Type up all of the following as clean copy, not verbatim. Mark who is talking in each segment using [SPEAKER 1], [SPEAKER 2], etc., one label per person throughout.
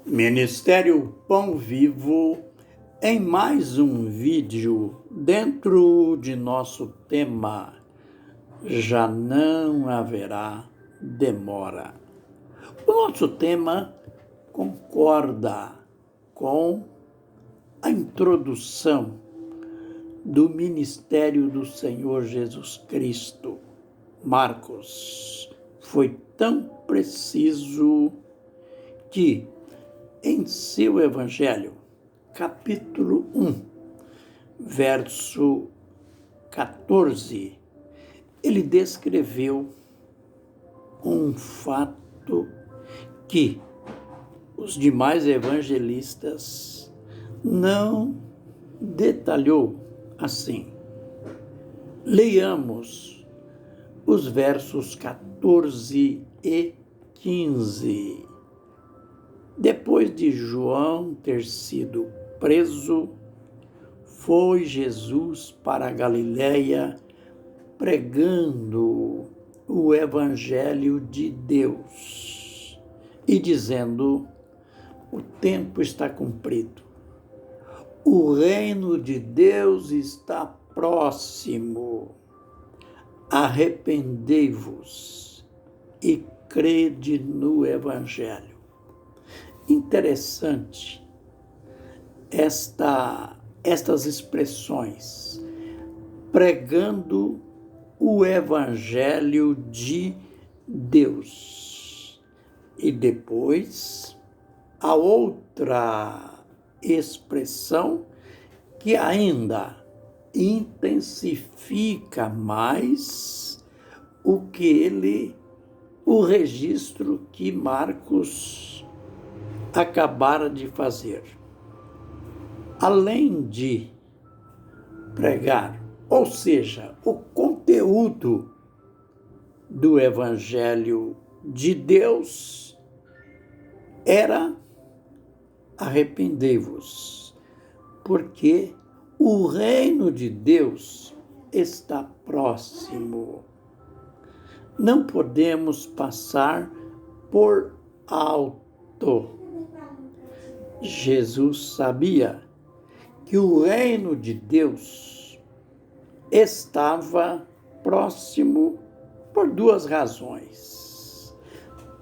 [SPEAKER 1] Ministério Pão Vivo, em mais um vídeo dentro de nosso tema, já não haverá demora. O nosso tema concorda com a introdução do ministério do Senhor Jesus Cristo. Marcos foi tão preciso que em seu Evangelho, capítulo 1, verso 14, ele descreveu um fato que os demais evangelistas não detalhou assim. Leiamos os versos 14 e 15. Depois de João ter sido preso, foi Jesus para a Galiléia pregando o Evangelho de Deus e dizendo: o tempo está cumprido, o reino de Deus está próximo, arrependei-vos e crede no Evangelho. Interessante estas expressões, pregando o Evangelho de Deus. E depois, a outra expressão que ainda intensifica mais o registro que Marcos acabara de fazer. Além de pregar, ou seja, o conteúdo do Evangelho de Deus era: arrependei-vos, porque o reino de Deus está próximo. Não podemos passar por alto. Jesus sabia que o reino de Deus estava próximo por duas razões.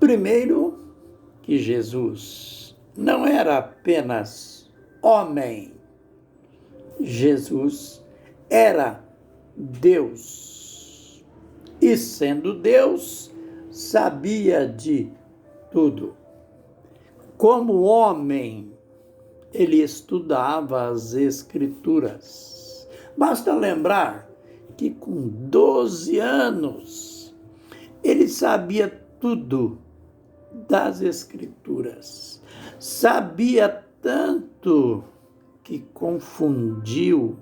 [SPEAKER 1] Primeiro, que Jesus não era apenas homem, Jesus era Deus. E sendo Deus, sabia de tudo. Como homem, ele estudava as Escrituras. Basta lembrar que com 12 anos, ele sabia tudo das Escrituras. Sabia tanto que confundiu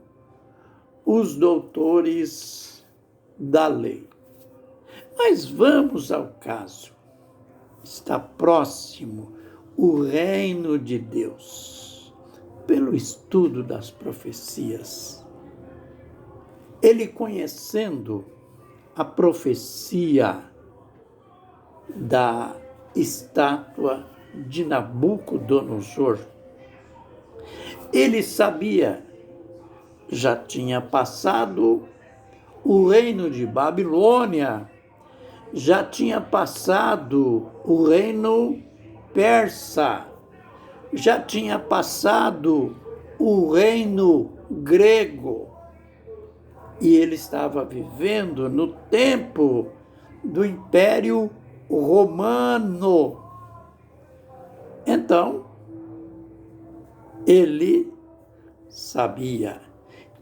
[SPEAKER 1] os doutores da lei. Mas vamos ao caso. Está próximo o reino de Deus, pelo estudo das profecias. Ele, conhecendo a profecia da estátua de Nabucodonosor, ele sabia, já tinha passado o reino de Babilônia, já tinha passado o reino persa, já tinha passado o reino grego, e ele estava vivendo no tempo do Império Romano. Então, ele sabia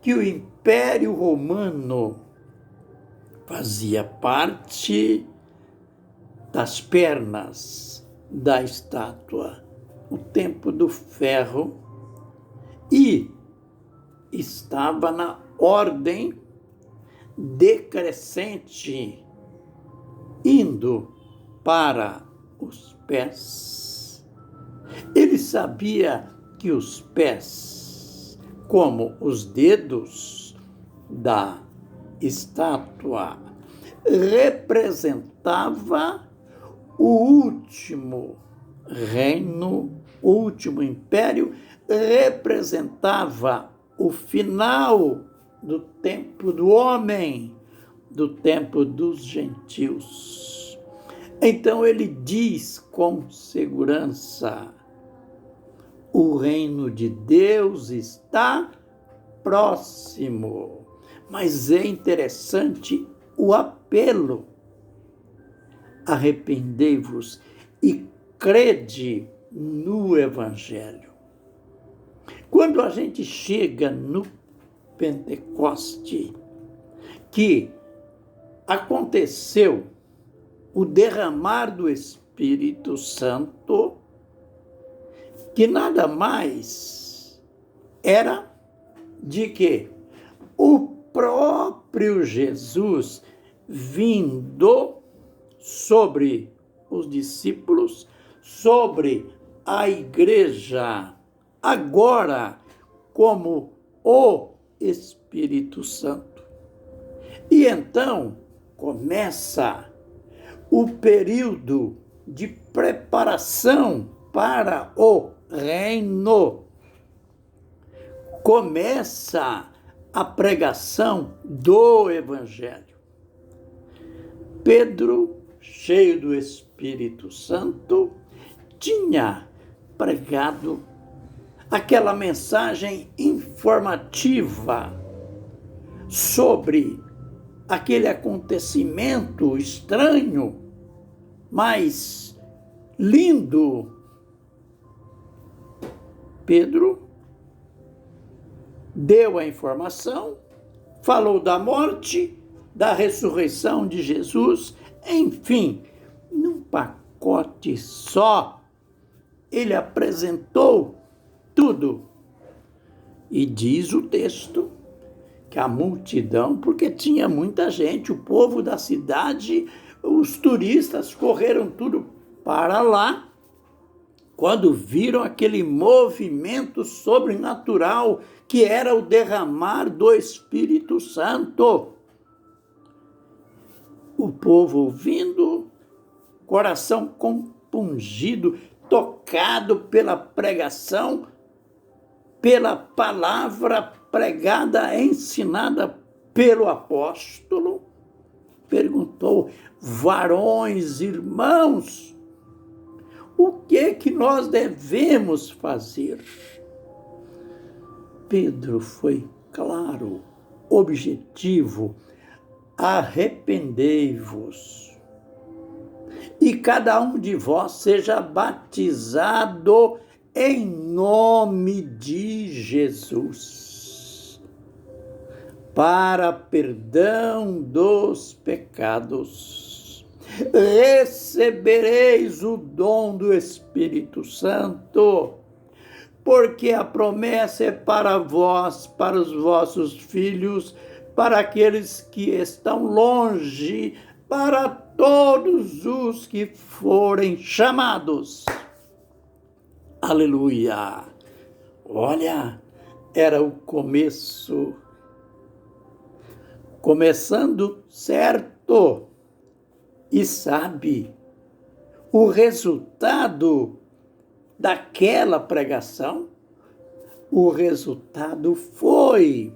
[SPEAKER 1] que o Império Romano fazia parte das pernas da estátua, o tempo do ferro, e estava na ordem decrescente, indo para os pés. Ele sabia que os pés, como os dedos da estátua, representava o último reino O último império representava o final do tempo do homem, do tempo dos gentios. Então ele diz com segurança: o reino de Deus está próximo. Mas é interessante o apelo: arrependei-vos e crede no Evangelho. Quando a gente chega no Pentecoste, que aconteceu o derramar do Espírito Santo, que nada mais era de que o próprio Jesus vindo sobre os discípulos, sobre a igreja, agora como o Espírito Santo. E então começa o período de preparação para o reino. Começa a pregação do Evangelho. Pedro, cheio do Espírito Santo, tinha pregado aquela mensagem informativa sobre aquele acontecimento estranho, mas lindo. Pedro deu a informação, falou da morte, da ressurreição de Jesus, enfim, num pacote só, ele apresentou tudo. E diz o texto que a multidão, porque tinha muita gente, o povo da cidade, os turistas correram tudo para lá, quando viram aquele movimento sobrenatural que era o derramar do Espírito Santo. O povo ouvindo, coração compungido, tocado pela pregação, pela palavra pregada, ensinada pelo apóstolo, perguntou: varões, irmãos, o que nós devemos fazer? Pedro foi claro, objetivo: arrependei-vos e cada um de vós seja batizado em nome de Jesus para perdão dos pecados. Recebereis o dom do Espírito Santo, porque a promessa é para vós, para os vossos filhos, para aqueles que estão longe, para todos os que forem chamados. Aleluia! Olha, era o começo. Começando certo. E sabe, o resultado daquela pregação, o resultado foi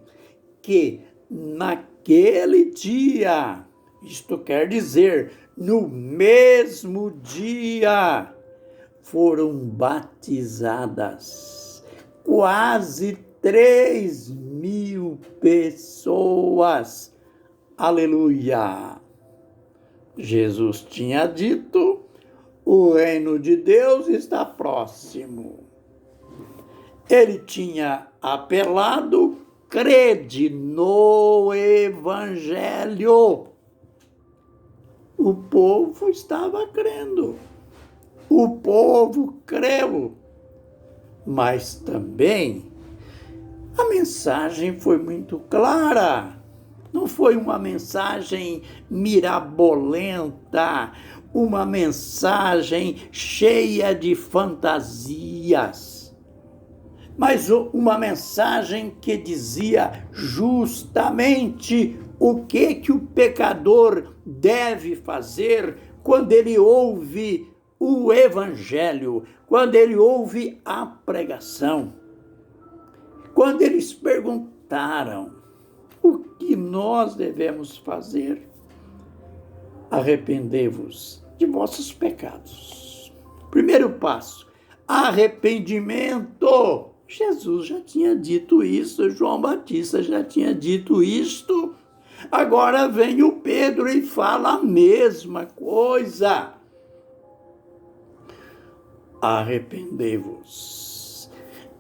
[SPEAKER 1] que naquele dia, isto quer dizer, no mesmo dia, foram batizadas quase 3.000 pessoas. Aleluia! Jesus tinha dito: o reino de Deus está próximo. Ele tinha apelado: crede no Evangelho. O povo estava crendo. O povo creu. Mas também a mensagem foi muito clara. Não foi uma mensagem mirabolenta, uma mensagem cheia de fantasias, mas uma mensagem que dizia justamente o que o pecador deve fazer quando ele ouve o evangelho, quando ele ouve a pregação, quando eles perguntaram o que nós devemos fazer, arrependei-vos de vossos pecados. Primeiro passo, arrependimento. Jesus já tinha dito isso, João Batista já tinha dito isto. Agora vem o Pedro e fala a mesma coisa. Arrependei-vos,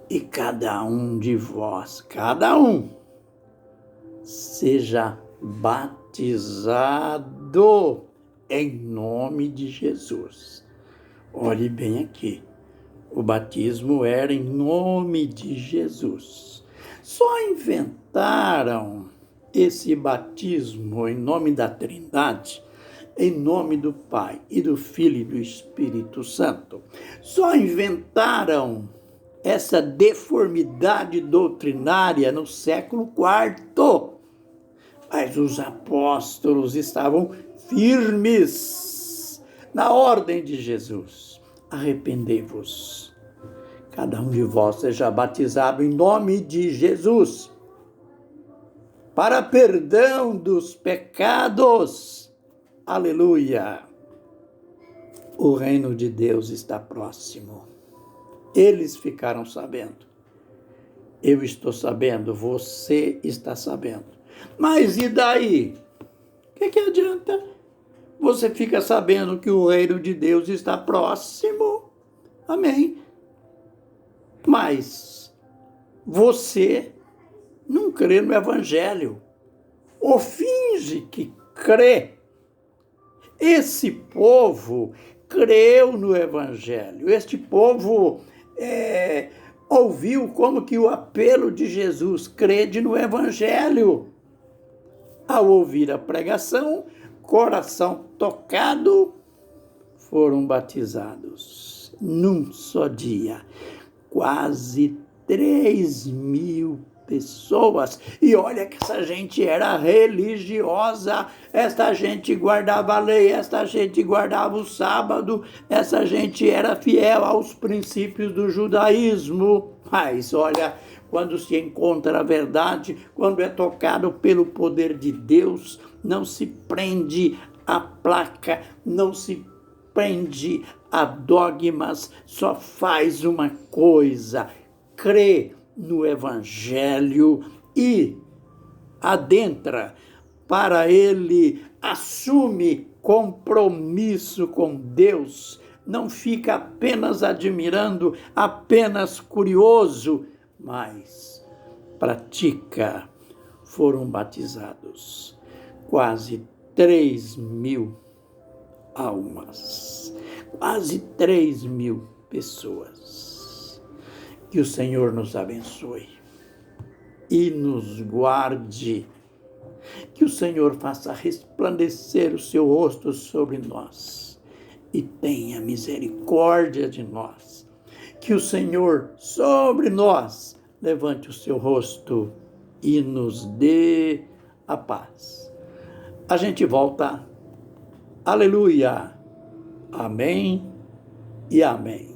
[SPEAKER 1] e cada um de vós, cada um, seja batizado em nome de Jesus. Olhe bem aqui, o batismo era em nome de Jesus. Só inventaram esse batismo em nome da Trindade, em nome do Pai e do Filho e do Espírito Santo. Só inventaram essa deformidade doutrinária no século IV. Mas os apóstolos estavam firmes na ordem de Jesus. Arrependei-vos. Cada um de vós seja batizado em nome de Jesus, para perdão dos pecados. Aleluia! O reino de Deus está próximo. Eles ficaram sabendo. Eu estou sabendo, você está sabendo. Mas e daí? O que adianta? Você fica sabendo que o reino de Deus está próximo. Amém. Mas você não crê no Evangelho. Ou finge que crê. Esse povo creu no Evangelho. Este povo ouviu como que o apelo de Jesus, crede no Evangelho. Ao ouvir a pregação, coração tocado, foram batizados num só dia. Quase 3.000 pessoas. E olha que essa gente era religiosa, essa gente guardava a lei, essa gente guardava o sábado, essa gente era fiel aos princípios do judaísmo. Mas olha, quando se encontra a verdade, quando é tocado pelo poder de Deus, não se prende a placa, não se prende a dogmas, só faz uma coisa: crê no Evangelho e adentra para ele, assume compromisso com Deus, não fica apenas admirando, apenas curioso, mas pratica. Foram batizados quase 3.000 almas, quase 3.000 pessoas. Que o Senhor nos abençoe e nos guarde. Que o Senhor faça resplandecer o seu rosto sobre nós e tenha misericórdia de nós. Que o Senhor sobre nós levante o seu rosto e nos dê a paz. A gente volta. Aleluia. Amém e amém.